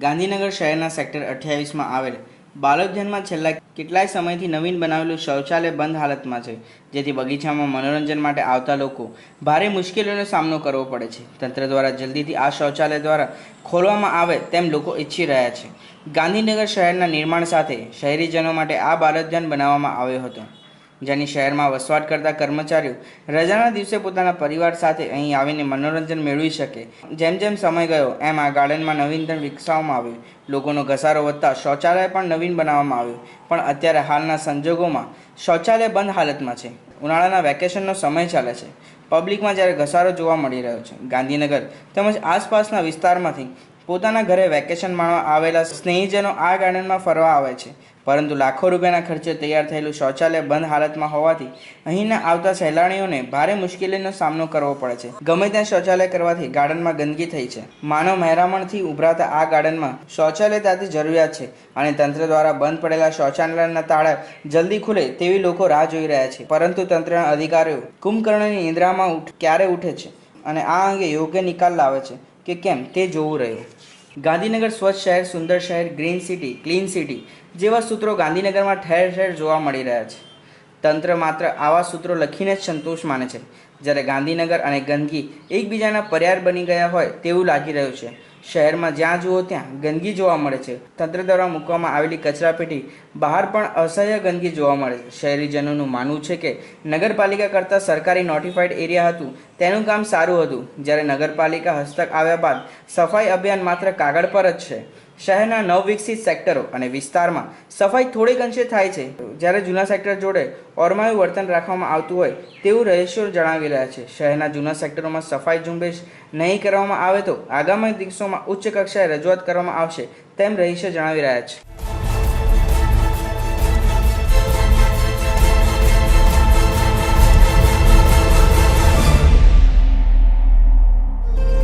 ગાંધીનગર શહેરના સેક્ટર 28માં આવેલ બાલોદજનમાં છેલ્લા કેટલાય સમયથી નવીન બનાવેલું શૌચાલય બંધ હાલતમાં છે, જેથી બગીચામાં મનોરંજન માટે આવતા લોકો ભારે મુશ્કેલીઓનો સામનો કરવો પડે છે. તંત્ર દ્વારા જલ્દીથી આ શૌચાલય દ્વારા ખોલવામાં આવે તેમ લોકો ઈચ્છી રહ્યા છે. ગાંધીનગર શહેરના નિર્માણ સાથે શહેરીજનો માટે આ બાલોદજન બનાવવામાં આવ્યો હતો, જેની શહેરમાં વસવાટ કરતા કર્મચારીઓ રજાના દિવસે પોતાના પરિવાર સાથે અહીં આવીને મનોરંજન મેળવી શકે. જેમ જેમ સમય ગયો એમ આ ગાર્ડનમાં નવીનતમ વિકસાવવામાં આવ્યું. લોકોનો ઘસારો વધતા શૌચાલય પણ નવીન બનાવવામાં આવ્યું, પણ અત્યારે હાલના સંજોગોમાં શૌચાલય બંધ હાલતમાં છે. ઉનાળાના વેકેશનનો સમય ચાલે છે. પબ્લિકમાં જ્યારે ઘસારો જોવા મળી રહ્યો છે. ગાંધીનગર તેમજ આસપાસના વિસ્તારમાંથી પોતાના ઘરે વેકેશન માણવા આવેલા સ્નેહીજનો આ ગાર્ડનમાં ફરવા આવે છે, પરંતુ લાખો રૂપિયાના ખર્ચે તૈયાર થયેલું શૌચાલય બંધ હાલતમાં હોવાથી અહીંના આવતા સહેલાણીઓને ભારે મુશ્કેલીનો સામનો કરવો પડે છે. ગમે ત્યાં શૌચાલય કરવાથી ગાર્ડનમાં ગંદકી થઈ છે. માનવ મહેરામણથી ઉભરાતા આ ગાર્ડનમાં શૌચાલય ત્યાંથી જરૂરિયાત છે અને તંત્ર દ્વારા બંધ પડેલા શૌચાલયના તાળા જલ્દી ખુલે તેવી લોકો રાહ જોઈ રહ્યા છે, પરંતુ તંત્રના અધિકારીઓ કુંભકર્ણની નિંદ્રામાં ક્યારે ઉઠે છે અને આ અંગે યોગ્ય નિકાલ લાવે છે કે કેમ તે જોવું રહ્યું. ગાંધીનગર સ્વચ્છ શહેર, સુંદર શહેર, ગ્રીન સિટી, ક્લીન સિટી જેવા સૂત્રો ગાંધીનગરમાં ઠેર ઠેર જોવા મળી રહ્યા છે. તંત્ર માત્ર આવા સૂત્રો લખીને જ સંતોષ માને છે, જ્યારે ગાંધીનગર અને ગંદકી એકબીજાના પર્યાય બની ગયા હોય તેવું લાગી રહ્યું છે. શહેરમાં જ્યાં જુઓ ત્યાં ગંદકી જોવા મળે છે. તંત્ર દ્વારા મૂકવામાં આવેલી કચરાપેટી બહાર પણ અસહ્ય ગંદકી જોવા મળે છે. શહેરીજનોનું માનવું છે કે નગરપાલિકા કરતાં સરકારી નોટિફાઈડ એરિયા હતું તેનું કામ સારું હતું, જ્યારે નગરપાલિકા હસ્તક આવ્યા બાદ સફાઈ અભિયાન માત્ર કાગળ પર જ છે. શહેરના નવવિકસિત સેક્ટરો અને વિસ્તારમાં સફાઈ થોડીક અંશે થાય છે, જ્યારે જૂના સેક્ટર જોડે ઓરમાયું વર્તન રાખવામાં આવતું હોય તેવું રહીશો જણાવી રહ્યા છે. શહેરના જૂના સેક્ટરોમાં સફાઈ ઝુંબેશ નહીં કરવામાં આવે તો આગામી દિવસોમાં ઉચ્ચ કક્ષાએ રજૂઆત કરવામાં આવશે તેમ રહીશો જણાવી રહ્યા છે.